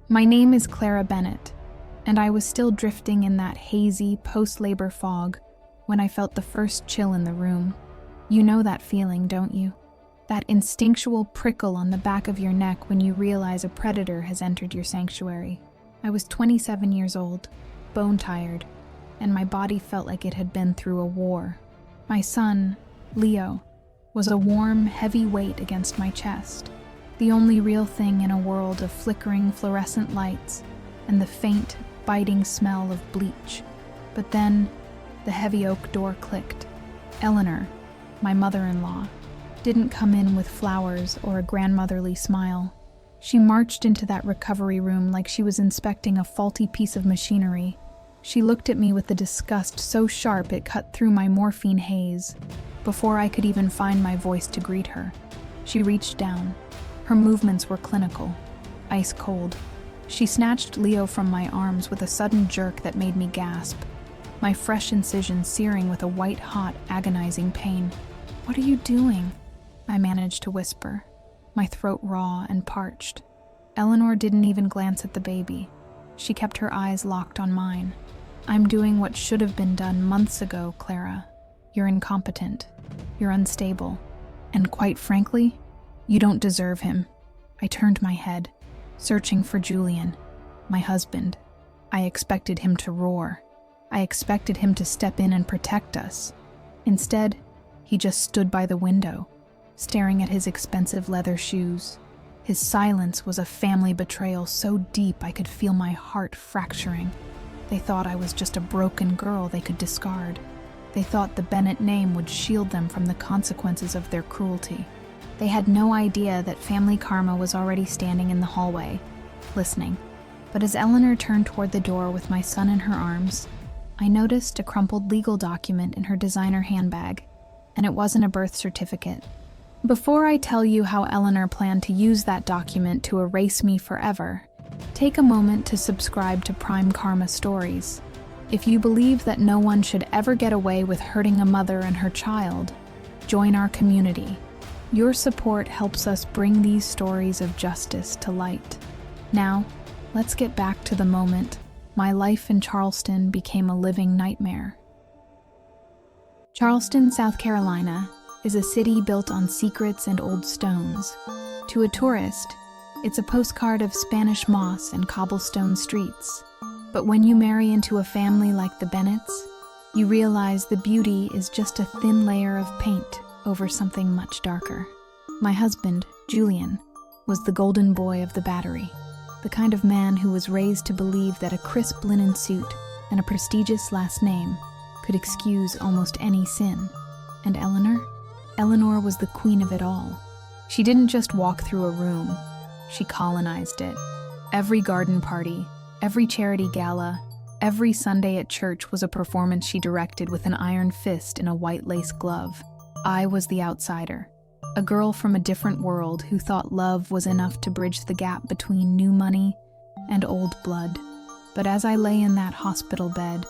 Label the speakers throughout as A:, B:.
A: My name is Clara Bennett, and I was still drifting in that hazy post-labor fog when I felt the first chill in the room. You know that feeling, don't you? That instinctual prickle on the back of your neck when you realize a predator has entered your sanctuary. I was 27 years old, bone-tired, and my body felt like it had been through a war. My son, Leo, was a warm, heavy weight against my chest, the only real thing in a world of flickering fluorescent lights and the faint, biting smell of bleach. But then, the heavy oak door clicked. Eleanor, my mother-in-law, didn't come in with flowers or a grandmotherly smile. She marched into that recovery room like she was inspecting a faulty piece of machinery. She looked at me with a disgust so sharp it cut through my morphine haze. Before I could even find my voice to greet her, she reached down. Her movements were clinical, ice cold. She snatched Leo from my arms with a sudden jerk that made me gasp, my fresh incision searing with a white-hot, agonizing pain. "What are you doing?" I managed to whisper, my throat raw and parched. Eleanor didn't even glance at the baby. She kept her eyes locked on mine. "I'm doing what should have been done months ago, Clara. You're incompetent. You're unstable. And quite frankly, you don't deserve him." I turned my head, searching for Julian, my husband. I expected him to roar. I expected him to step in and protect us. Instead, he just stood by the window, staring at his expensive leather shoes. His silence was a family betrayal so deep I could feel my heart fracturing. They thought I was just a broken girl they could discard. They thought the Bennett name would shield them from the consequences of their cruelty. They had no idea that family karma was already standing in the hallway, listening. But as Eleanor turned toward the door with my son in her arms, I noticed a crumpled legal document in her designer handbag, and it wasn't a birth certificate. Before I tell you how Eleanor planned to use that document to erase me forever, take a moment to subscribe to Prime Karma Stories. If you believe that no one should ever get away with hurting a mother and her child, join our community. Your support helps us bring these stories of justice to light. Now, let's get back to the moment my life in Charleston became a living nightmare. Charleston, South Carolina, is a city built on secrets and old stones. To a tourist, it's a postcard of Spanish moss and cobblestone streets. But when you marry into a family like the Bennetts, you realize the beauty is just a thin layer of paint over something much darker. My husband, Julian, was the golden boy of the battery, the kind of man who was raised to believe that a crisp linen suit and a prestigious last name could excuse almost any sin. And Eleanor was the queen of it all. She didn't just walk through a room, she colonized it. Every garden party, every charity gala, every Sunday at church was a performance she directed with an iron fist in a white lace glove. I was the outsider, a girl from a different world who thought love was enough to bridge the gap between new money and old blood. But as I lay in that hospital bed,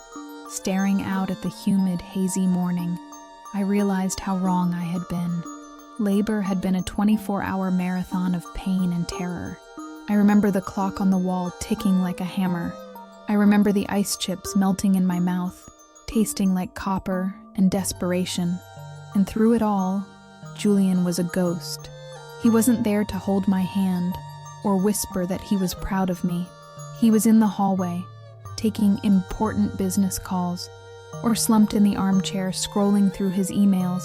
A: staring out at the humid, hazy morning, I realized how wrong I had been. Labor had been a 24-hour marathon of pain and terror. I remember the clock on the wall ticking like a hammer. I remember the ice chips melting in my mouth, tasting like copper and desperation. And through it all, Julian was a ghost. He wasn't there to hold my hand or whisper that he was proud of me. He was in the hallway, taking important business calls, or slumped in the armchair scrolling through his emails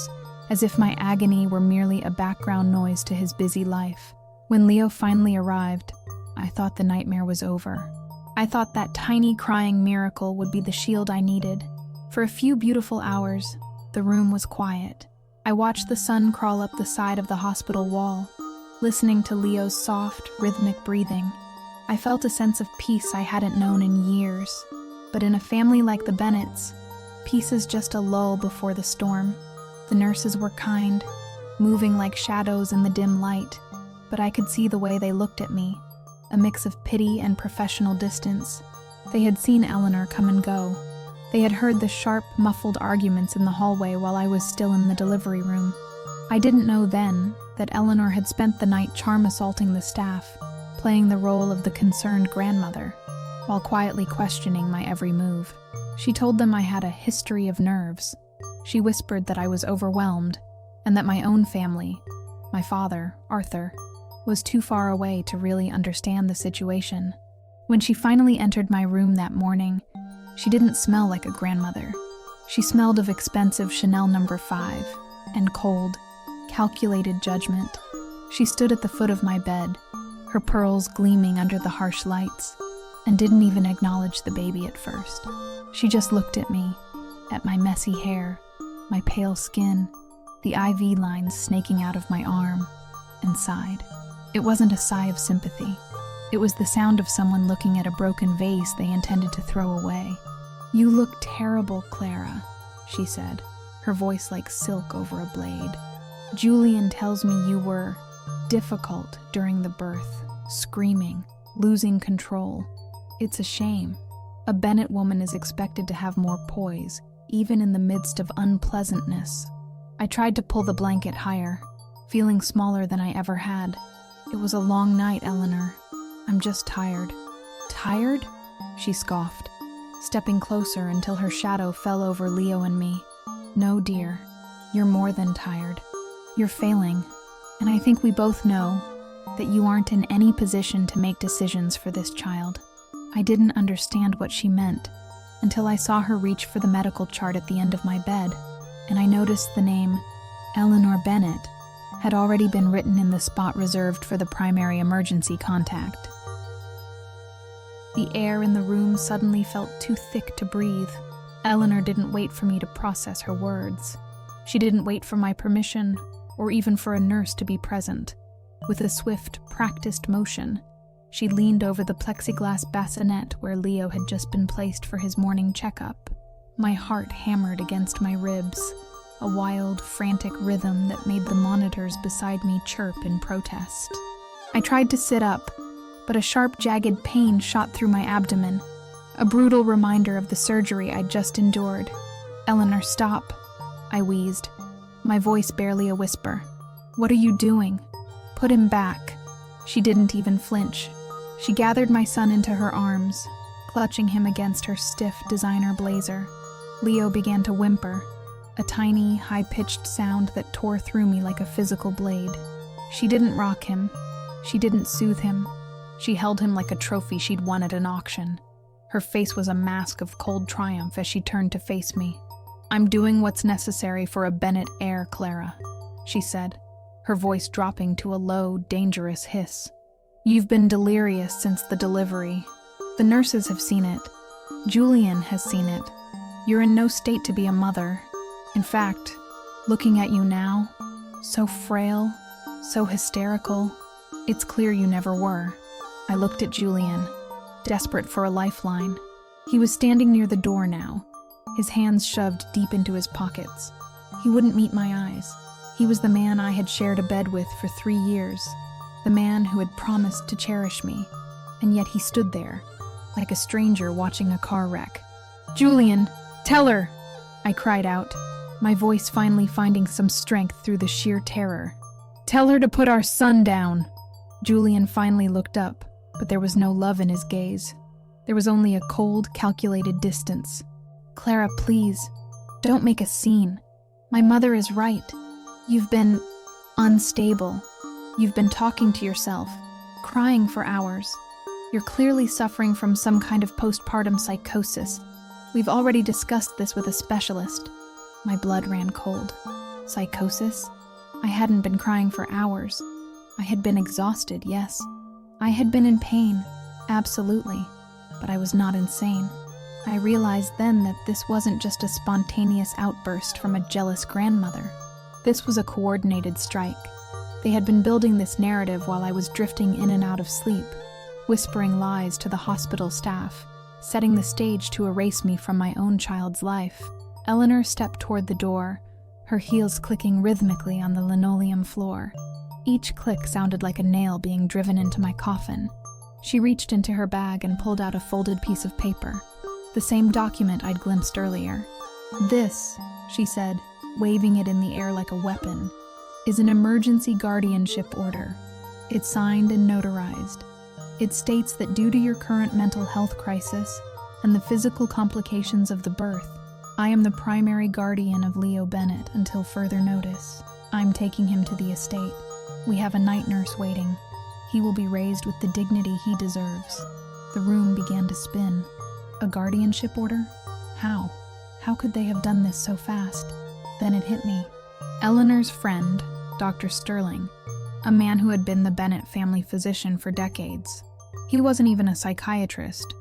A: as if my agony were merely a background noise to his busy life. When Leo finally arrived, I thought the nightmare was over. I thought that tiny crying miracle would be the shield I needed. For a few beautiful hours, the room was quiet. I watched the sun crawl up the side of the hospital wall, listening to Leo's soft, rhythmic breathing. I felt a sense of peace I hadn't known in years. But in a family like the Bennetts, peace is just a lull before the storm. The nurses were kind, moving like shadows in the dim light, but I could see the way they looked at me, a mix of pity and professional distance. They had seen Eleanor come and go. They had heard the sharp, muffled arguments in the hallway while I was still in the delivery room. I didn't know then that Eleanor had spent the night charm assaulting the staff, playing the role of the concerned grandmother, while quietly questioning my every move. She told them I had a history of nerves. She whispered that I was overwhelmed, and that my own family, my father, Arthur, was too far away to really understand the situation. When she finally entered my room that morning, she didn't smell like a grandmother. She smelled of expensive Chanel No. 5 and cold, calculated judgment. She stood at the foot of my bed, her pearls gleaming under the harsh lights, and didn't even acknowledge the baby at first. She just looked at me, at my messy hair, my pale skin, the IV lines snaking out of my arm, and sighed. It wasn't a sigh of sympathy. It was the sound of someone looking at a broken vase they intended to throw away. "You look terrible, Clara," she said, her voice like silk over a blade. "Julian tells me you were difficult during the birth, screaming, losing control. It's a shame. A Bennett woman is expected to have more poise, even in the midst of unpleasantness." I tried to pull the blanket higher, feeling smaller than I ever had. "It was a long night, Eleanor. I'm just tired." "Tired?" she scoffed, stepping closer until her shadow fell over Leo and me. "No, dear. You're more than tired. You're failing, and I think we both know that you aren't in any position to make decisions for this child." I didn't understand what she meant until I saw her reach for the medical chart at the end of my bed, and I noticed the name Eleanor Bennett had already been written in the spot reserved for the primary emergency contact. The air in the room suddenly felt too thick to breathe. Eleanor didn't wait for me to process her words. She didn't wait for my permission or even for a nurse to be present. With a swift, practiced motion, she leaned over the plexiglass bassinet where Leo had just been placed for his morning checkup. My heart hammered against my ribs, a wild, frantic rhythm that made the monitors beside me chirp in protest. I tried to sit up, but a sharp, jagged pain shot through my abdomen, a brutal reminder of the surgery I'd just endured. "Eleanor, stop," I wheezed, my voice barely a whisper. "What are you doing? Put him back." She didn't even flinch. She gathered my son into her arms, clutching him against her stiff designer blazer. Leo began to whimper, a tiny, high-pitched sound that tore through me like a physical blade. She didn't rock him. She didn't soothe him. She held him like a trophy she'd won at an auction. Her face was a mask of cold triumph as she turned to face me. "I'm doing what's necessary for a Bennett heir, Clara," she said, her voice dropping to a low, dangerous hiss. "You've been delirious since the delivery. The nurses have seen it. Julian has seen it. You're in no state to be a mother. In fact, looking at you now, so frail, so hysterical, it's clear you never were." I looked at Julian, desperate for a lifeline. He was standing near the door now, his hands shoved deep into his pockets. He wouldn't meet my eyes. He was the man I had shared a bed with for 3 years, the man who had promised to cherish me, and yet he stood there, like a stranger watching a car wreck. "Julian, tell her!" I cried out, my voice finally finding some strength through the sheer terror. "Tell her to put our son down!" Julian finally looked up, but there was no love in his gaze. There was only a cold, calculated distance. "Clara, please, don't make a scene. My mother is right. You've been unstable. You've been talking to yourself, crying for hours. You're clearly suffering from some kind of postpartum psychosis. We've already discussed this with a specialist." My blood ran cold. Psychosis? I hadn't been crying for hours. I had been exhausted, yes. I had been in pain, absolutely, but I was not insane. I realized then that this wasn't just a spontaneous outburst from a jealous grandmother. This was a coordinated strike. They had been building this narrative while I was drifting in and out of sleep, whispering lies to the hospital staff, setting the stage to erase me from my own child's life. Eleanor stepped toward the door, her heels clicking rhythmically on the linoleum floor. Each click sounded like a nail being driven into my coffin. She reached into her bag and pulled out a folded piece of paper, the same document I'd glimpsed earlier. "This," she said, waving it in the air like a weapon, "is an emergency guardianship order. It's signed and notarized. It states that due to your current mental health crisis and the physical complications of the birth, I am the primary guardian of Leo Bennett until further notice. I'm taking him to the estate. We have a night nurse waiting. He will be raised with the dignity he deserves. The room began to spin. A guardianship order? How? How could they have done this so fast? Then it hit me. Eleanor's friend, Dr. Sterling, a man who had been the Bennett family physician for decades. He wasn't even a psychiatrist,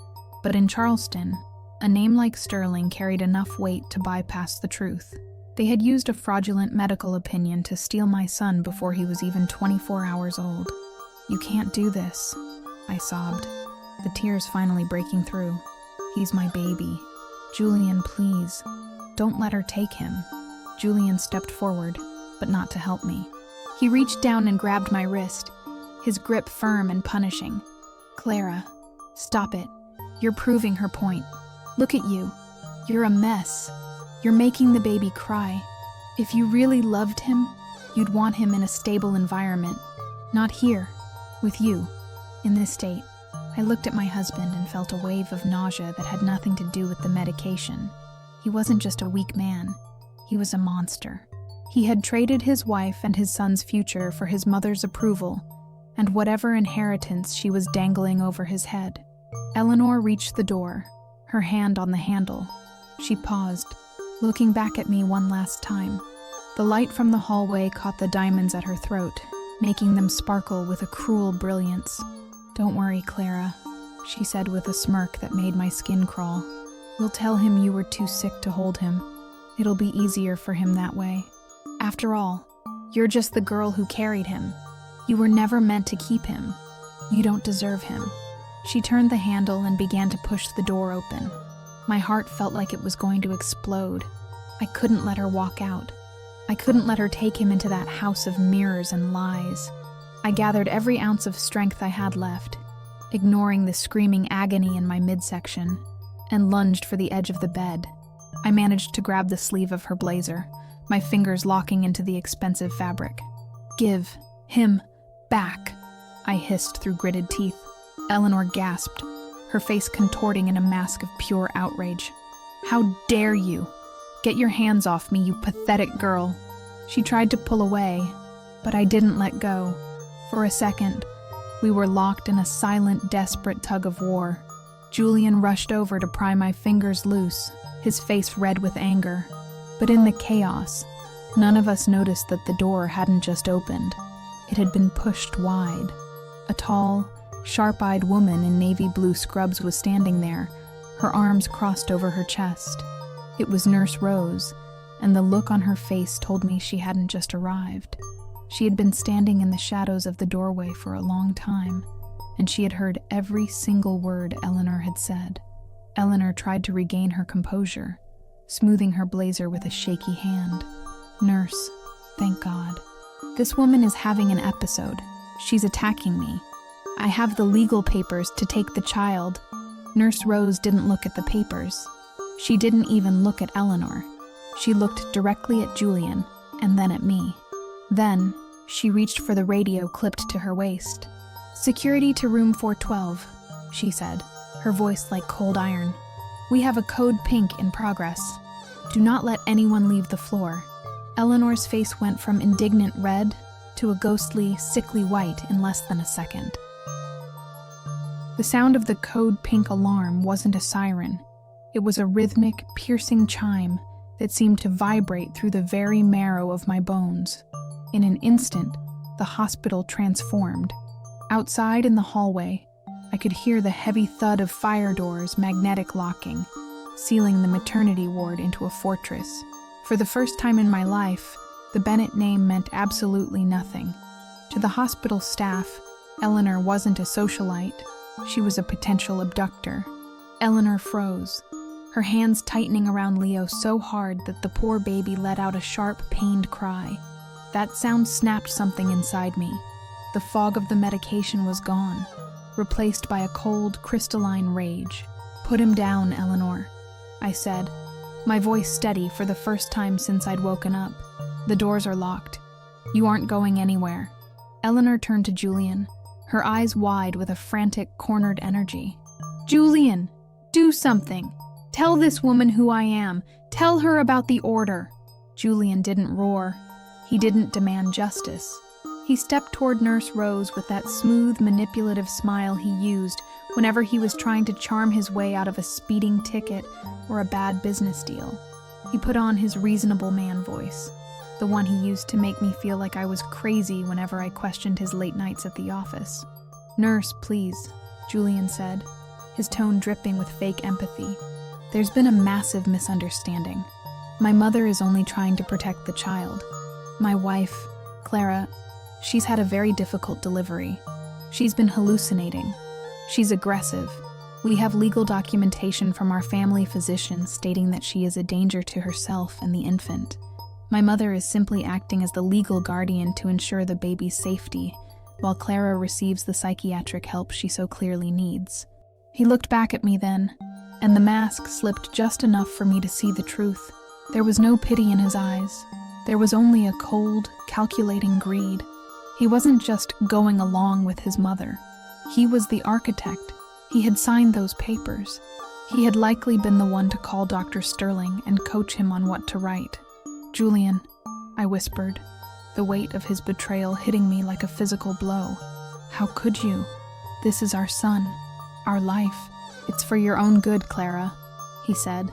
A: but in Charleston, a name like Sterling carried enough weight to bypass the truth. They had used a fraudulent medical opinion to steal my son before he was even 24 hours old. "You can't do this," I sobbed, the tears finally breaking through. "He's my baby. Julian, please, don't let her take him." Julian stepped forward, but not to help me. He reached down and grabbed my wrist, his grip firm and punishing. "Clara, stop it. You're proving her point. Look at you. You're a mess. You're making the baby cry. If you really loved him, you'd want him in a stable environment, not here, with you, in this state." I looked at my husband and felt a wave of nausea that had nothing to do with the medication. He wasn't just a weak man. He was a monster. He had traded his wife and his son's future for his mother's approval and whatever inheritance she was dangling over his head. Eleanor reached the door, her hand on the handle. She paused, looking back at me one last time. The light from the hallway caught the diamonds at her throat, making them sparkle with a cruel brilliance. "Don't worry, Clara," she said with a smirk that made my skin crawl. "We'll tell him you were too sick to hold him. It'll be easier for him that way. After all, you're just the girl who carried him. You were never meant to keep him. You don't deserve him." She turned the handle and began to push the door open. My heart felt like it was going to explode. I couldn't let her walk out. I couldn't let her take him into that house of mirrors and lies. I gathered every ounce of strength I had left, ignoring the screaming agony in my midsection, and lunged for the edge of the bed. I managed to grab the sleeve of her blazer, my fingers locking into the expensive fabric. "Give him back," I hissed through gritted teeth. Eleanor gasped, her face contorting in a mask of pure outrage. "How dare you? Get your hands off me, you pathetic girl." She tried to pull away, but I didn't let go. For a second, we were locked in a silent, desperate tug of war. Julian rushed over to pry my fingers loose, his face red with anger. But in the chaos, none of us noticed that the door hadn't just opened. It had been pushed wide. A tall, sharp-eyed woman in navy blue scrubs was standing there, her arms crossed over her chest. It was Nurse Rose, and the look on her face told me she hadn't just arrived. She had been standing in the shadows of the doorway for a long time, and she had heard every single word Eleanor had said. Eleanor tried to regain her composure, smoothing her blazer with a shaky hand. "Nurse, thank God. This woman is having an episode. She's attacking me. I have the legal papers to take the child." Nurse Rose didn't look at the papers. She didn't even look at Eleanor. She looked directly at Julian, and then at me. Then, she reached for the radio clipped to her waist. "Security to room 412, she said, her voice like cold iron. "We have a code pink in progress. Do not let anyone leave the floor." Eleanor's face went from indignant red to a ghostly, sickly white in less than a second. The sound of the code pink alarm wasn't a siren. It was a rhythmic, piercing chime that seemed to vibrate through the very marrow of my bones. In an instant, the hospital transformed. Outside in the hallway, I could hear the heavy thud of fire doors magnetic locking, sealing the maternity ward into a fortress. For the first time in my life, the Bennett name meant absolutely nothing. To the hospital staff, Eleanor wasn't a socialite. She was a potential abductor. Eleanor froze, her hands tightening around Leo so hard that the poor baby let out a sharp, pained cry. That sound snapped something inside me. The fog of the medication was gone, replaced by a cold, crystalline rage. "Put him down, Eleanor," I said, my voice steady for the first time since I'd woken up. "The doors are locked. You aren't going anywhere." Eleanor turned to Julian, her eyes wide with a frantic, cornered energy. "Julian, do something! Tell this woman who I am! Tell her about the order!" Julian didn't roar. He didn't demand justice. He stepped toward Nurse Rose with that smooth, manipulative smile he used whenever he was trying to charm his way out of a speeding ticket or a bad business deal. He put on his reasonable man voice, the one he used to make me feel like I was crazy whenever I questioned his late nights at the office. "Nurse, please," Julian said, his tone dripping with fake empathy. "There's been a massive misunderstanding. My mother is only trying to protect the child. My wife, Clara, she's had a very difficult delivery. She's been hallucinating. She's aggressive. We have legal documentation from our family physician stating that she is a danger to herself and the infant. My mother is simply acting as the legal guardian to ensure the baby's safety, while Clara receives the psychiatric help she so clearly needs." He looked back at me then, and the mask slipped just enough for me to see the truth. There was no pity in his eyes. There was only a cold, calculating greed. He wasn't just going along with his mother. He was the architect. He had signed those papers. He had likely been the one to call Dr. Sterling and coach him on what to write. "Julian," I whispered, the weight of his betrayal hitting me like a physical blow. "How could you? This is our son, our life. It's for your own good, Clara," he said.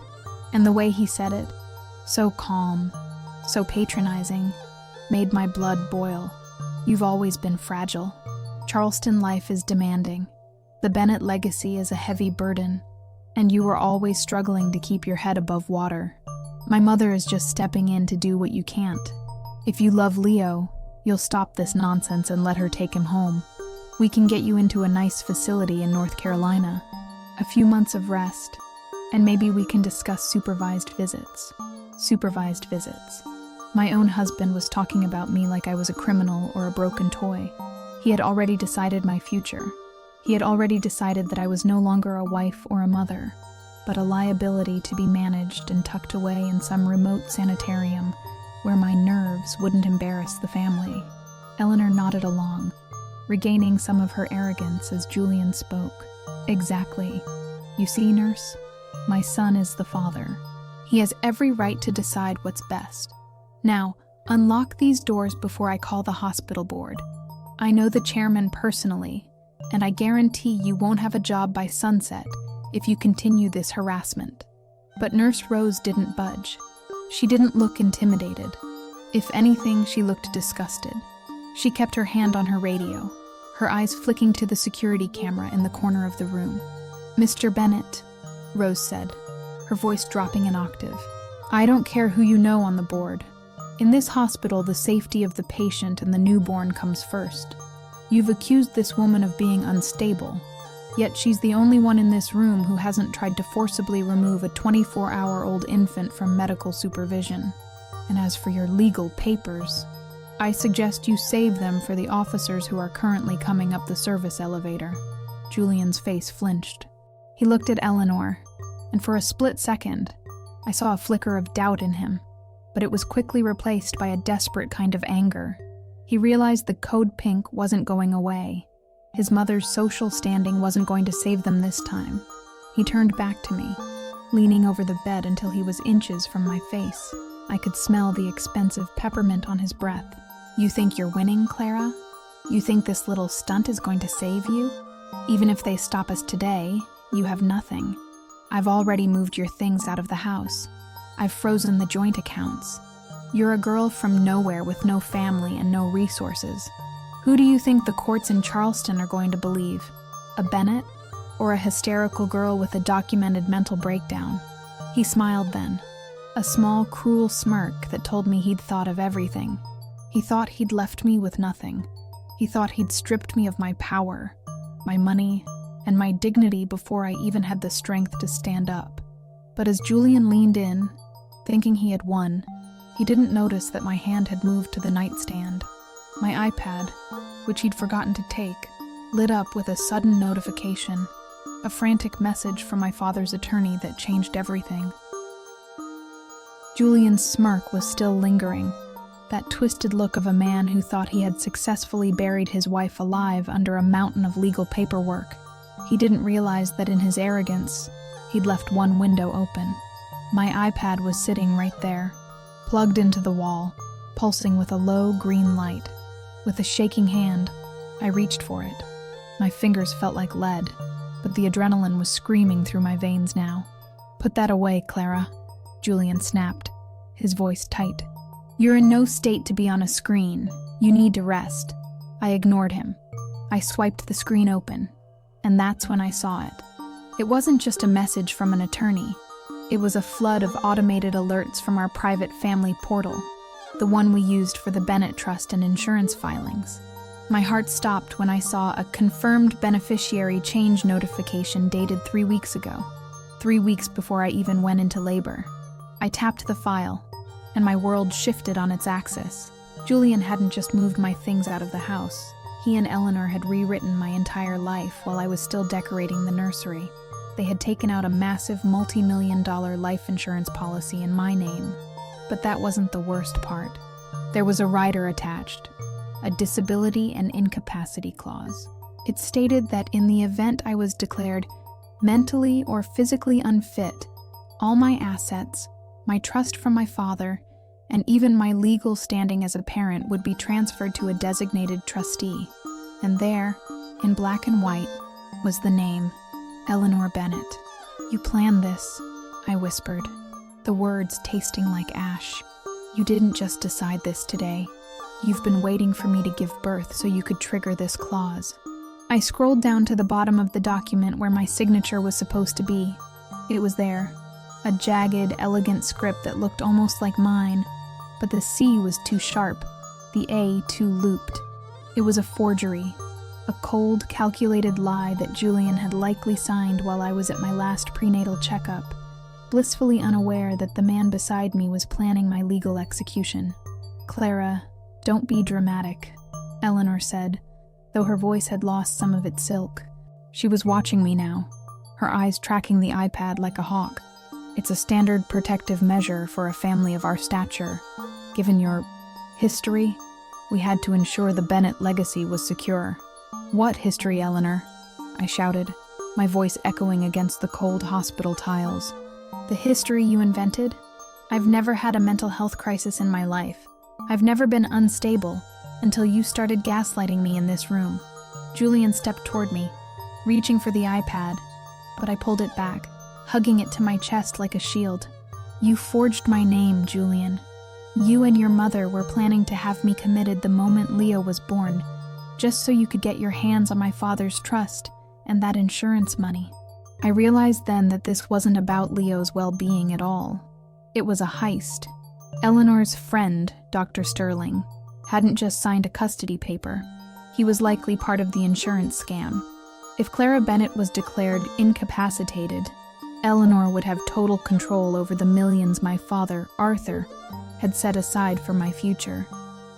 A: And the way he said it, so calm, so patronizing, made my blood boil. "You've always been fragile. Charleston life is demanding. The Bennett legacy is a heavy burden, and you were always struggling to keep your head above water. My mother is just stepping in to do what you can't. If you love Leo, you'll stop this nonsense and let her take him home. We can get you into a nice facility in North Carolina. A few months of rest, and maybe we can discuss supervised visits." Supervised visits. My own husband was talking about me like I was a criminal or a broken toy. He had already decided my future. He had already decided that I was no longer a wife or a mother, but a liability to be managed and tucked away in some remote sanitarium where my nerves wouldn't embarrass the family. Eleanor nodded along, regaining some of her arrogance as Julian spoke. "Exactly. You see, nurse? My son is the father. He has every right to decide what's best. Now, unlock these doors before I call the hospital board. I know the chairman personally, and I guarantee you won't have a job by sunset if you continue this harassment." But Nurse Rose didn't budge. She didn't look intimidated. If anything, she looked disgusted. She kept her hand on her radio, her eyes flicking to the security camera in the corner of the room. "Mr. Bennett," Rose said, her voice dropping an octave, "I don't care who you know on the board. In this hospital, the safety of the patient and the newborn comes first. You've accused this woman of being unstable, yet she's the only one in this room who hasn't tried to forcibly remove a 24-hour-old infant from medical supervision. And as for your legal papers, I suggest you save them for the officers who are currently coming up the service elevator." Julian's face flinched. He looked at Eleanor, and for a split second, I saw a flicker of doubt in him, but it was quickly replaced by a desperate kind of anger. He realized the code pink wasn't going away. His mother's social standing wasn't going to save them this time. He turned back to me, leaning over the bed until he was inches from my face. I could smell the expensive peppermint on his breath. "You think you're winning, Clara? You think this little stunt is going to save you? Even if they stop us today, you have nothing. I've already moved your things out of the house. I've frozen the joint accounts. You're a girl from nowhere with no family and no resources. Who do you think the courts in Charleston are going to believe? A Bennett? Or a hysterical girl with a documented mental breakdown?" He smiled then, a small, cruel smirk that told me he'd thought of everything. He thought he'd left me with nothing. He thought he'd stripped me of my power, my money, and my dignity before I even had the strength to stand up. But as Julian leaned in, thinking he had won, he didn't notice that my hand had moved to the nightstand. My iPad, which he'd forgotten to take, lit up with a sudden notification, a frantic message from my father's attorney that changed everything. Julian's smirk was still lingering, that twisted look of a man who thought he had successfully buried his wife alive under a mountain of legal paperwork. He didn't realize that in his arrogance, he'd left one window open. My iPad was sitting right there, plugged into the wall, pulsing with a low green light. With a shaking hand, I reached for it. My fingers felt like lead, but the adrenaline was screaming through my veins now. "Put that away, Clara," Julian snapped, his voice tight. "You're in no state to be on a screen. You need to rest." I ignored him. I swiped the screen open, and that's when I saw it. It wasn't just a message from an attorney. It was a flood of automated alerts from our private family portal, the one we used for the Bennett Trust and insurance filings. My heart stopped when I saw a confirmed beneficiary change notification dated 3 weeks ago, 3 weeks before I even went into labor. I tapped the file, and my world shifted on its axis. Julian hadn't just moved my things out of the house. He and Eleanor had rewritten my entire life while I was still decorating the nursery. They had taken out a massive multi-million-dollar life insurance policy in my name. But that wasn't the worst part. There was a rider attached, a disability and incapacity clause. It stated that in the event I was declared mentally or physically unfit, all my assets, my trust from my father, and even my legal standing as a parent would be transferred to a designated trustee. And there, in black and white, was the name, Eleanor Bennett. "You planned this," I whispered, the words tasting like ash. "You didn't just decide this today. You've been waiting for me to give birth so you could trigger this clause." I scrolled down to the bottom of the document where my signature was supposed to be. It was there, a jagged, elegant script that looked almost like mine, but the C was too sharp, the A too looped. It was a forgery, a cold, calculated lie that Julian had likely signed while I was at my last prenatal checkup, blissfully unaware that the man beside me was planning my legal execution. "Clara, don't be dramatic," Eleanor said, though her voice had lost some of its silk. She was watching me now, her eyes tracking the iPad like a hawk. "It's a standard protective measure for a family of our stature. Given your history, we had to ensure the Bennett legacy was secure." "What history, Eleanor?" I shouted, my voice echoing against the cold hospital tiles. "The history you invented? I've never had a mental health crisis in my life. I've never been unstable until you started gaslighting me in this room." Julian stepped toward me, reaching for the iPad, but I pulled it back, hugging it to my chest like a shield. "You forged my name, Julian. You and your mother were planning to have me committed the moment Leo was born, just so you could get your hands on my father's trust and that insurance money." I realized then that this wasn't about Leo's well-being at all. It was a heist. Eleanor's friend, Dr. Sterling, hadn't just signed a custody paper. He was likely part of the insurance scam. If Clara Bennett was declared incapacitated, Eleanor would have total control over the millions my father, Arthur, had set aside for my future.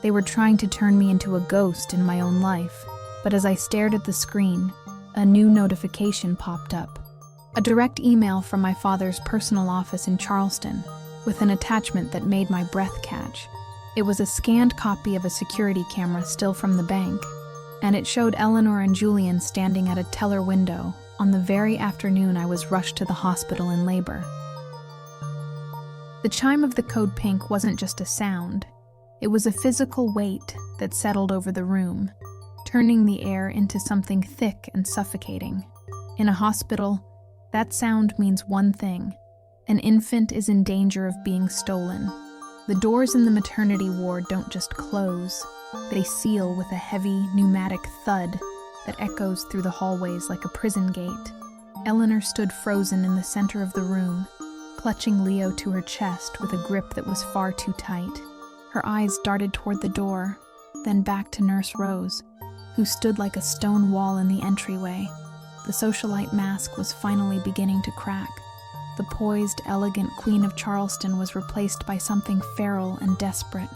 A: They were trying to turn me into a ghost in my own life, but as I stared at the screen, a new notification popped up. A direct email from my father's personal office in Charleston, with an attachment that made my breath catch. It was a scanned copy of a security camera still from the bank, and it showed Eleanor and Julian standing at a teller window on the very afternoon I was rushed to the hospital in labor. The chime of the code pink wasn't just a sound. It was a physical weight that settled over the room, turning the air into something thick and suffocating. In a hospital, that sound means one thing: an infant is in danger of being stolen. The doors in the maternity ward don't just close, they seal with a heavy, pneumatic thud that echoes through the hallways like a prison gate. Eleanor stood frozen in the center of the room, clutching Leo to her chest with a grip that was far too tight. Her eyes darted toward the door, then back to Nurse Rose, who stood like a stone wall in the entryway. The socialite mask was finally beginning to crack. The poised, elegant Queen of Charleston was replaced by something feral and desperate.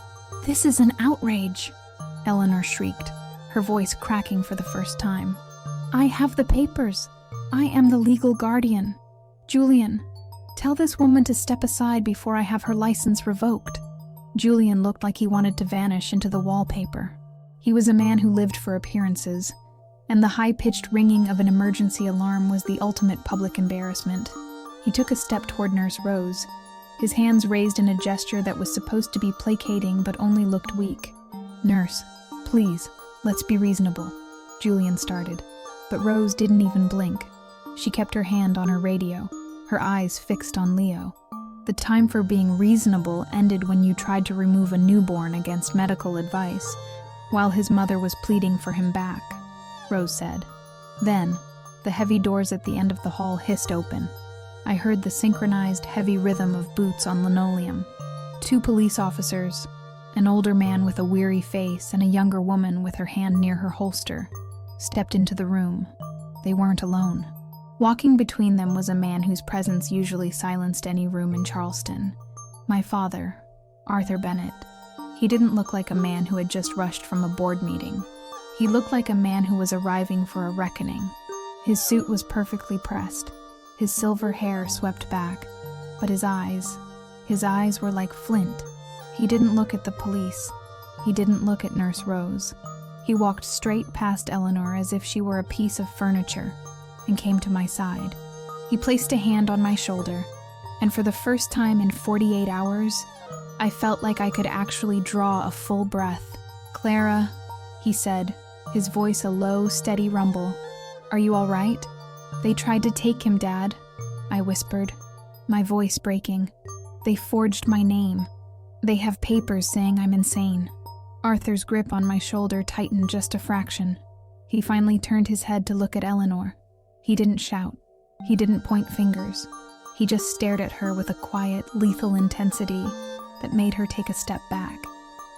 A: "This is an outrage!" Eleanor shrieked, her voice cracking for the first time. "I have the papers. I am the legal guardian. Julian, tell this woman to step aside before I have her license revoked." Julian looked like he wanted to vanish into the wallpaper. He was a man who lived for appearances, and the high-pitched ringing of an emergency alarm was the ultimate public embarrassment. He took a step toward Nurse Rose, his hands raised in a gesture that was supposed to be placating but only looked weak. "Nurse, please, let's be reasonable," Julian started, but Rose didn't even blink. She kept her hand on her radio, her eyes fixed on Leo. "The time for being reasonable ended when you tried to remove a newborn against medical advice, while his mother was pleading for him back," Rose said. Then, the heavy doors at the end of the hall hissed open. I heard the synchronized heavy rhythm of boots on linoleum. 2 police officers, an older man with a weary face and a younger woman with her hand near her holster, stepped into the room. They weren't alone. Walking between them was a man whose presence usually silenced any room in Charleston. My father, Arthur Bennett. He didn't look like a man who had just rushed from a board meeting. He looked like a man who was arriving for a reckoning. His suit was perfectly pressed, his silver hair swept back, but his eyes were like flint. He didn't look at the police. He didn't look at Nurse Rose. He walked straight past Eleanor as if she were a piece of furniture, and came to my side. He placed a hand on my shoulder, and for the first time in 48 hours, I felt like I could actually draw a full breath. "Clara," he said, his voice a low, steady rumble. "Are you all right?" "They tried to take him, Dad," I whispered, my voice breaking. "They forged my name. They have papers saying I'm insane." Arthur's grip on my shoulder tightened just a fraction. He finally turned his head to look at Eleanor. He didn't shout. He didn't point fingers. He just stared at her with a quiet, lethal intensity that made her take a step back.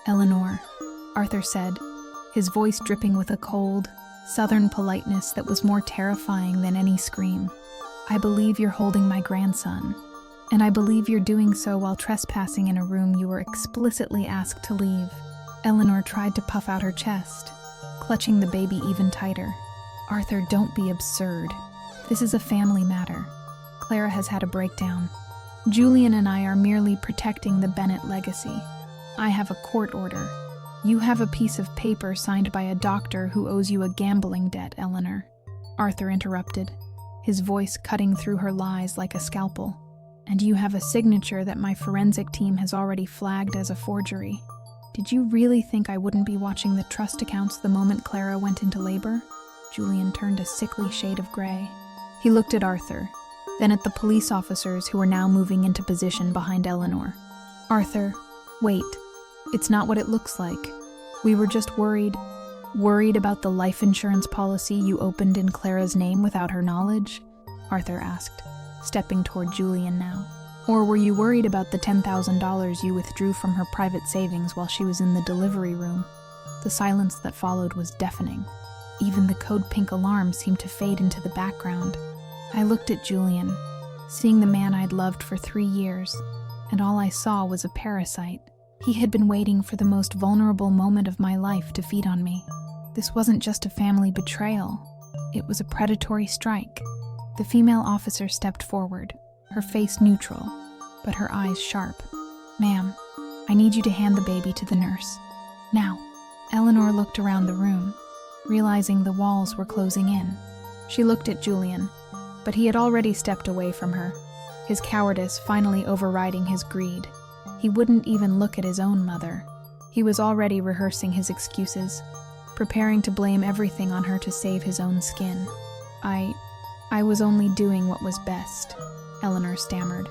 A: "Eleanor," Arthur said, his voice dripping with a cold, southern politeness that was more terrifying than any scream. "I believe you're holding my grandson, and I believe you're doing so while trespassing in a room you were explicitly asked to leave." Eleanor tried to puff out her chest, clutching the baby even tighter. "Arthur, don't be absurd. This is a family matter. Clara has had a breakdown. Julian and I are merely protecting the Bennett legacy. I have a court order. You have a piece of paper signed by a doctor who owes you a gambling debt, Eleanor," Arthur interrupted, his voice cutting through her lies like a scalpel. "And you have a signature that my forensic team has already flagged as a forgery. Did you really think I wouldn't be watching the trust accounts the moment Clara went into labor?" Julian turned a sickly shade of gray. He looked at Arthur, then at the police officers who were now moving into position behind Eleanor. "Arthur, wait. It's not what it looks like. We were just worried about the life insurance policy you opened in Clara's name without her knowledge?" Arthur asked, stepping toward Julian now. "Or were you worried about the $10,000 you withdrew from her private savings while she was in the delivery room?" The silence that followed was deafening. Even the code pink alarm seemed to fade into the background. I looked at Julian, seeing the man I'd loved for 3 years, and all I saw was a parasite. He had been waiting for the most vulnerable moment of my life to feed on me. This wasn't just a family betrayal. It was a predatory strike. The female officer stepped forward, her face neutral, but her eyes sharp. "Ma'am, I need you to hand the baby to the nurse. Now." Eleanor looked around the room, realizing the walls were closing in. She looked at Julian, but he had already stepped away from her, his cowardice finally overriding his greed. He wouldn't even look at his own mother. He was already rehearsing his excuses, preparing to blame everything on her to save his own skin. I was only doing what was best," Eleanor stammered.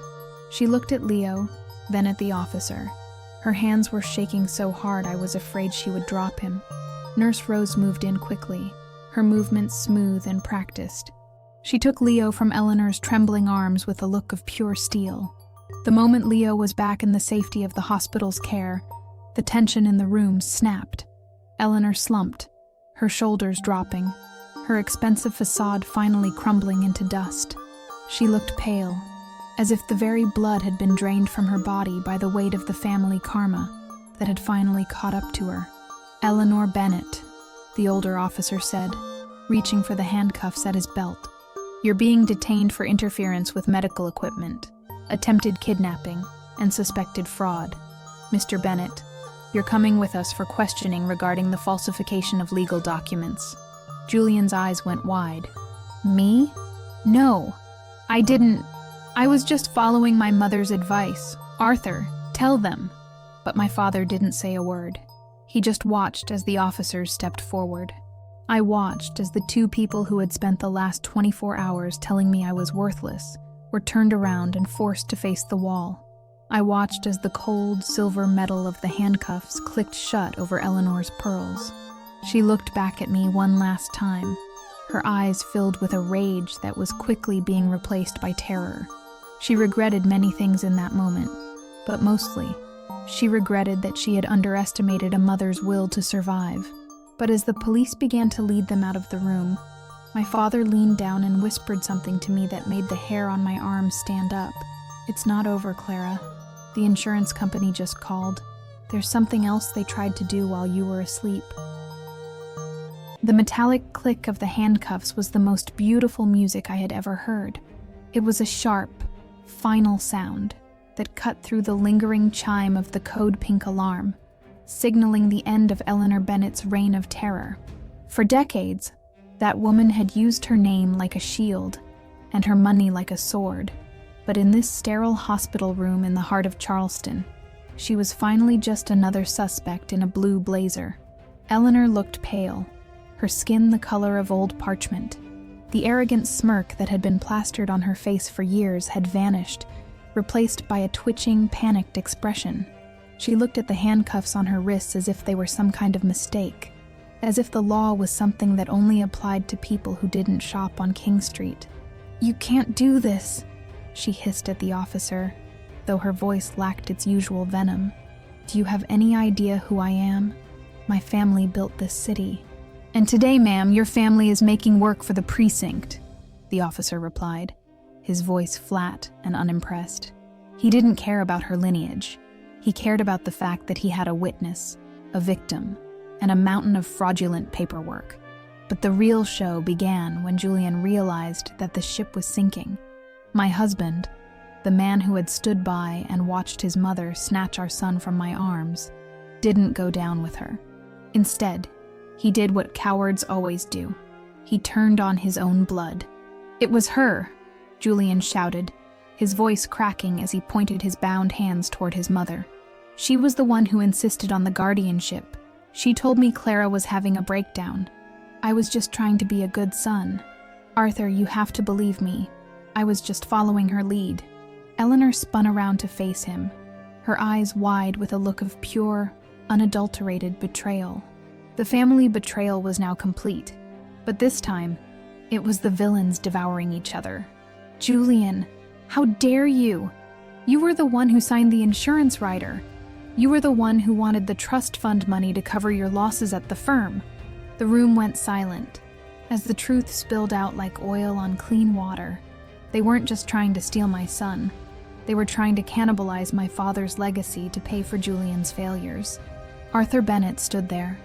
A: She looked at Leo, then at the officer. Her hands were shaking so hard I was afraid she would drop him. Nurse Rose moved in quickly, her movements smooth and practiced. She took Leo from Eleanor's trembling arms with a look of pure steel. The moment Leo was back in the safety of the hospital's care, the tension in the room snapped. Eleanor slumped, her shoulders dropping, her expensive facade finally crumbling into dust. She looked pale, as if the very blood had been drained from her body by the weight of the family karma that had finally caught up to her. "Eleanor Bennett," the older officer said, reaching for the handcuffs at his belt. "You're being detained for interference with medical equipment, attempted kidnapping, and suspected fraud. Mr. Bennett, you're coming with us for questioning regarding the falsification of legal documents." Julian's eyes went wide. "Me? No, I didn't. I was just following my mother's advice. Arthur, tell them." But my father didn't say a word. He just watched as the officers stepped forward. I watched as the two people who had spent the last 24 hours telling me I was worthless were turned around and forced to face the wall. I watched as the cold silver metal of the handcuffs clicked shut over Eleanor's pearls. She looked back at me one last time, her eyes filled with a rage that was quickly being replaced by terror. She regretted many things in that moment, but mostly, she regretted that she had underestimated a mother's will to survive. But as the police began to lead them out of the room, my father leaned down and whispered something to me that made the hair on my arm stand up. "It's not over, Clara. The insurance company just called. There's something else they tried to do while you were asleep." The metallic click of the handcuffs was the most beautiful music I had ever heard. It was a sharp, final sound that cut through the lingering chime of the code pink alarm, signaling the end of Eleanor Bennett's reign of terror. For decades, that woman had used her name like a shield and her money like a sword. But in this sterile hospital room in the heart of Charleston, she was finally just another suspect in a blue blazer. Eleanor looked pale, her skin the color of old parchment. The arrogant smirk that had been plastered on her face for years had vanished, replaced by a twitching, panicked expression. She looked at the handcuffs on her wrists as if they were some kind of mistake, as if the law was something that only applied to people who didn't shop on King Street. "You can't do this," she hissed at the officer, though her voice lacked its usual venom. "Do you have any idea who I am? My family built this city." "And today, ma'am, your family is making work for the precinct," the officer replied, his voice flat and unimpressed. He didn't care about her lineage. He cared about the fact that he had a witness, a victim, and a mountain of fraudulent paperwork. But the real show began when Julian realized that the ship was sinking. My husband, the man who had stood by and watched his mother snatch our son from my arms, didn't go down with her. Instead, he did what cowards always do. He turned on his own blood. "It was her," Julian shouted, his voice cracking as he pointed his bound hands toward his mother. "She was the one who insisted on the guardianship. She told me Clara was having a breakdown. I was just trying to be a good son. Arthur, you have to believe me. I was just following her lead." Eleanor spun around to face him, her eyes wide with a look of pure, unadulterated betrayal. The family betrayal was now complete, but this time, it was the villains devouring each other. "Julian, how dare you? You were the one who signed the insurance rider. You were the one who wanted the trust fund money to cover your losses at the firm." The room went silent, as the truth spilled out like oil on clean water. They weren't just trying to steal my son. They were trying to cannibalize my father's legacy to pay for Julian's failures. Arthur Bennett stood there,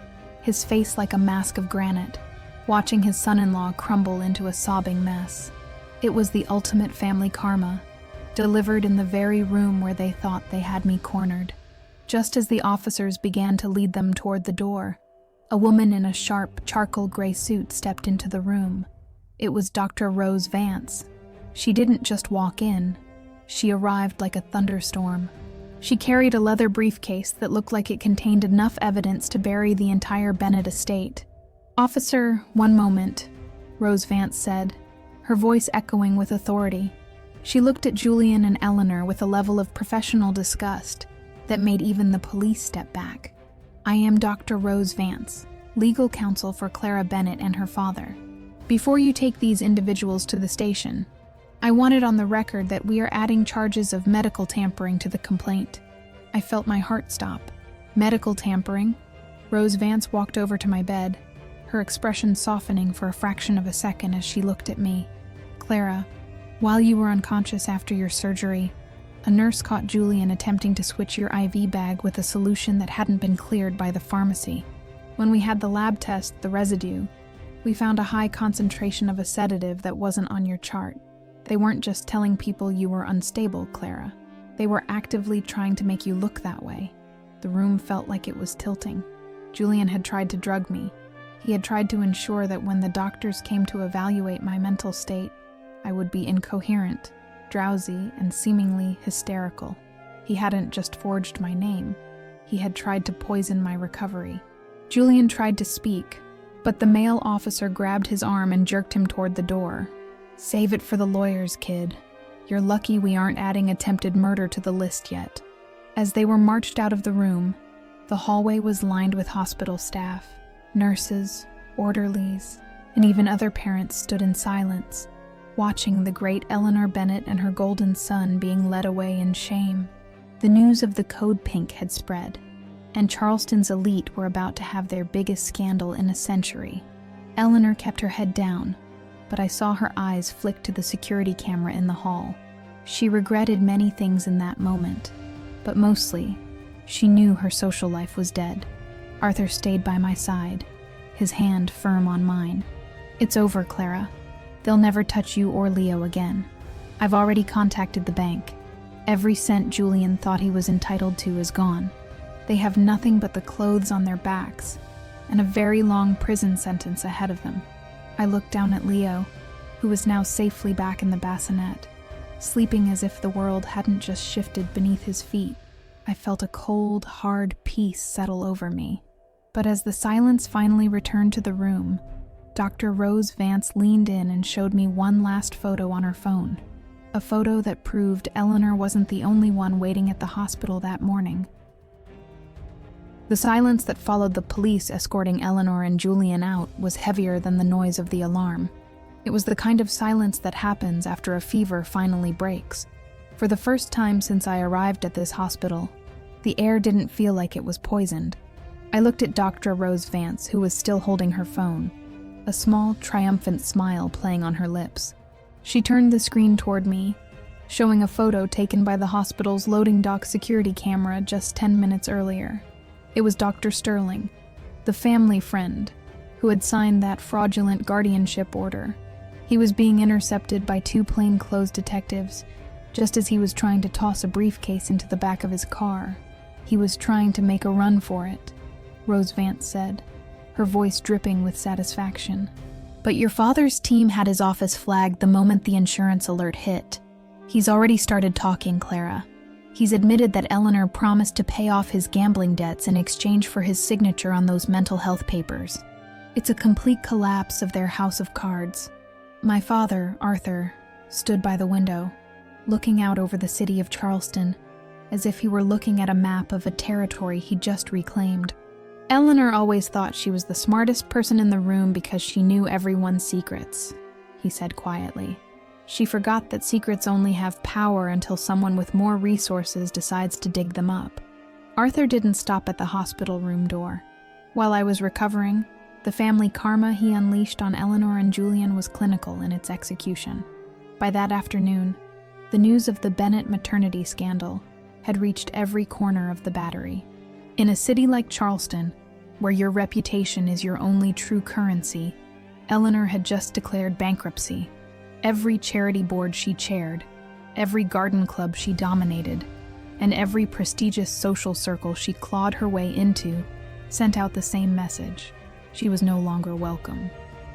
A: his face like a mask of granite, watching his son-in-law crumble into a sobbing mess. It was the ultimate family karma, delivered in the very room where they thought they had me cornered. Just as the officers began to lead them toward the door, a woman in a sharp, charcoal gray suit stepped into the room. It was Dr. Rose Vance. She didn't just walk in. She arrived like a thunderstorm. She carried a leather briefcase that looked like it contained enough evidence to bury the entire Bennett estate. "Officer, one moment," Rose Vance said, her voice echoing with authority. She looked at Julian and Eleanor with a level of professional disgust that made even the police step back. "I am Dr. Rose Vance, legal counsel for Clara Bennett and her father. Before you take these individuals to the station, I want it on the record that we are adding charges of medical tampering to the complaint." I felt my heart stop. Medical tampering? Rose Vance walked over to my bed, her expression softening for a fraction of a second as she looked at me. "Clara, while you were unconscious after your surgery, a nurse caught Julian attempting to switch your IV bag with a solution that hadn't been cleared by the pharmacy. When we had the lab test the residue, we found a high concentration of a sedative that wasn't on your chart. They weren't just telling people you were unstable, Clara. They were actively trying to make you look that way. The room felt like it was tilting. Julian had tried to drug me. He had tried to ensure that when the doctors came to evaluate my mental state, I would be incoherent, drowsy, and seemingly hysterical. He hadn't just forged my name. He had tried to poison my recovery. Julian tried to speak, but the male officer grabbed his arm and jerked him toward the door. "Save it for the lawyers, kid. You're lucky we aren't adding attempted murder to the list yet." As they were marched out of the room, the hallway was lined with hospital staff. Nurses, orderlies, and even other parents stood in silence, watching the great Eleanor Bennett and her golden son being led away in shame. The news of the Code Pink had spread, and Charleston's elite were about to have their biggest scandal in a century. Eleanor kept her head down, but I saw her eyes flick to the security camera in the hall. She regretted many things in that moment, but mostly, she knew her social life was dead. Arthur stayed by my side, his hand firm on mine. "It's over, Clara. They'll never touch you or Leo again. I've already contacted the bank. Every cent Julian thought he was entitled to is gone. They have nothing but the clothes on their backs, and a very long prison sentence ahead of them." I looked down at Leo, who was now safely back in the bassinet, sleeping as if the world hadn't just shifted beneath his feet. I felt a cold, hard peace settle over me. But as the silence finally returned to the room, Dr. Rose Vance leaned in and showed me one last photo on her phone. A photo that proved Eleanor wasn't the only one waiting at the hospital that morning. The silence that followed the police escorting Eleanor and Julian out was heavier than the noise of the alarm. It was the kind of silence that happens after a fever finally breaks. For the first time since I arrived at this hospital, the air didn't feel like it was poisoned. I looked at Dr. Rose Vance, who was still holding her phone, a small, triumphant smile playing on her lips. She turned the screen toward me, showing a photo taken by the hospital's loading dock security camera just 10 minutes earlier. It was Dr. Sterling, the family friend, who had signed that fraudulent guardianship order. He was being intercepted by two plainclothes detectives, just as he was trying to toss a briefcase into the back of his car. He was trying to make a run for it, Rose Vance said, her voice dripping with satisfaction. "But your father's team had his office flagged the moment the insurance alert hit. He's already started talking, Clara. He's admitted that Eleanor promised to pay off his gambling debts in exchange for his signature on those mental health papers. It's a complete collapse of their house of cards." My father, Arthur, stood by the window, looking out over the city of Charleston, as if he were looking at a map of a territory he'd just reclaimed. "Eleanor always thought she was the smartest person in the room because she knew everyone's secrets," he said quietly. "She forgot that secrets only have power until someone with more resources decides to dig them up." Arthur didn't stop at the hospital room door. While I was recovering, the family karma he unleashed on Eleanor and Julian was clinical in its execution. By that afternoon, the news of the Bennett maternity scandal had reached every corner of the Battery. In a city like Charleston, where your reputation is your only true currency, Eleanor had just declared bankruptcy. Every charity board she chaired, every garden club she dominated, and every prestigious social circle she clawed her way into sent out the same message. She was no longer welcome.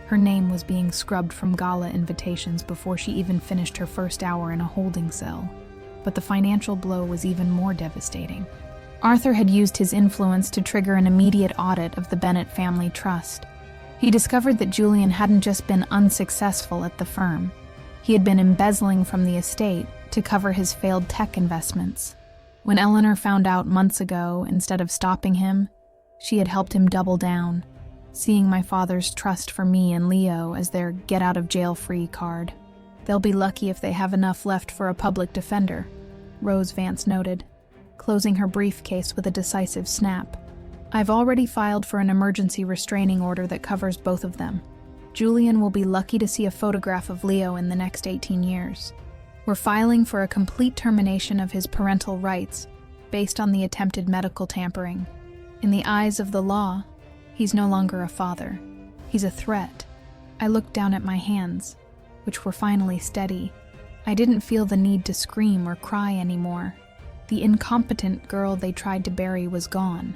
A: Her name was being scrubbed from gala invitations before she even finished her first hour in a holding cell. But the financial blow was even more devastating. Arthur had used his influence to trigger an immediate audit of the Bennett family trust. He discovered that Julian hadn't just been unsuccessful at the firm. He had been embezzling from the estate to cover his failed tech investments. When Eleanor found out months ago, instead of stopping him, she had helped him double down, seeing my father's trust for me and Leo as their get-out-of-jail-free card. "They'll be lucky if they have enough left for a public defender," Rose Vance noted, closing her briefcase with a decisive snap. "I've already filed for an emergency restraining order that covers both of them. Julian will be lucky to see a photograph of Leo in the next 18 years. We're filing for a complete termination of his parental rights based on the attempted medical tampering. In the eyes of the law, he's no longer a father. He's a threat." I looked down at my hands, which were finally steady. I didn't feel the need to scream or cry anymore. The incompetent girl they tried to bury was gone.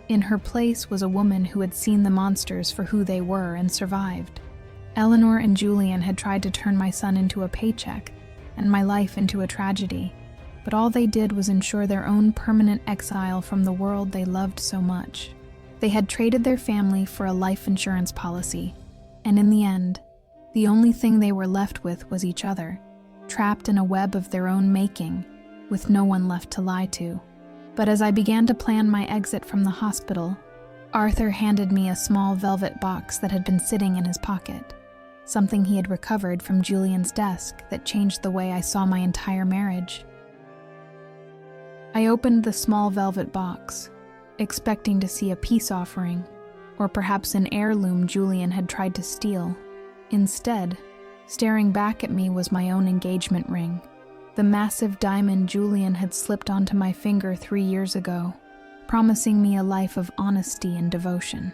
A: In her place was a woman who had seen the monsters for who they were and survived. Eleanor and Julian had tried to turn my son into a paycheck and my life into a tragedy, but all they did was ensure their own permanent exile from the world they loved so much. They had traded their family for a life insurance policy, and in the end, the only thing they were left with was each other, trapped in a web of their own making, with no one left to lie to. But as I began to plan my exit from the hospital, Arthur handed me a small velvet box that had been sitting in his pocket, something he had recovered from Julian's desk that changed the way I saw my entire marriage. I opened the small velvet box, expecting to see a peace offering, or perhaps an heirloom Julian had tried to steal. Instead, staring back at me was my own engagement ring, the massive diamond Julian had slipped onto my finger 3 years ago, promising me a life of honesty and devotion.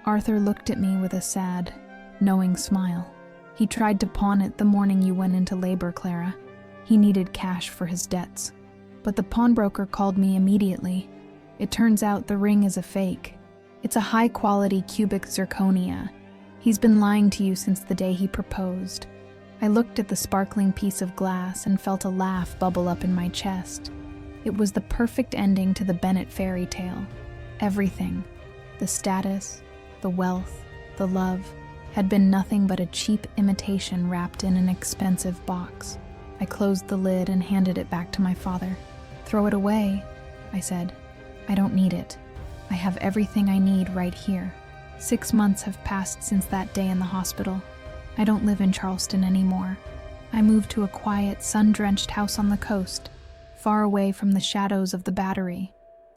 A: Arthur looked at me with a sad, knowing smile. He tried to pawn it the morning you went into labor, Clara. He needed cash for his debts. But the pawnbroker called me immediately. It turns out the ring is a fake. It's a high-quality cubic zirconia. He's been lying to you since the day he proposed. I looked at the sparkling piece of glass and felt a laugh bubble up in my chest. It was the perfect ending to the Bennett fairy tale. Everything, the status, the wealth, the love, had been nothing but a cheap imitation wrapped in an expensive box. I closed the lid and handed it back to my father. "Throw it away," I said. "I don't need it. I have everything I need right here." 6 months have passed since that day in the hospital. I don't live in Charleston anymore. I moved to a quiet, sun-drenched house on the coast, far away from the shadows of the Battery.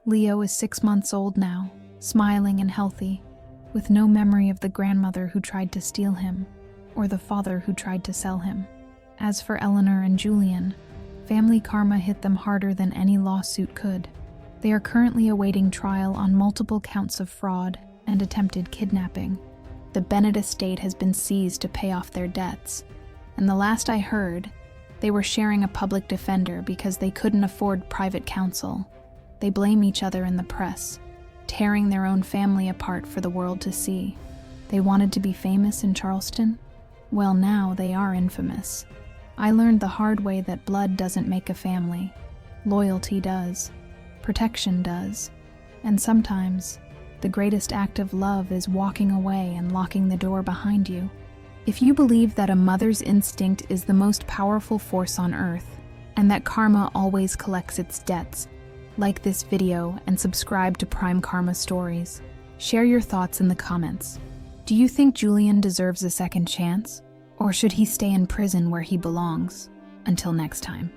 A: Leo is 6 months old now, smiling and healthy, with no memory of the grandmother who tried to steal him, or the father who tried to sell him. As for Eleanor and Julian, family karma hit them harder than any lawsuit could. They are currently awaiting trial on multiple counts of fraud and attempted kidnapping. The Bennett estate has been seized to pay off their debts, and the last I heard, they were sharing a public defender because they couldn't afford private counsel. They blame each other in the press, tearing their own family apart for the world to see. They wanted to be famous in Charleston? Well, now they are infamous. I learned the hard way that blood doesn't make a family. Loyalty does. Protection does. And sometimes, the greatest act of love is walking away and locking the door behind you. If you believe that a mother's instinct is the most powerful force on earth, and that karma always collects its debts, like this video and subscribe to Prime Karma Stories. Share your thoughts in the comments. Do you think Julian deserves a second chance? Or should he stay in prison where he belongs? Until next time.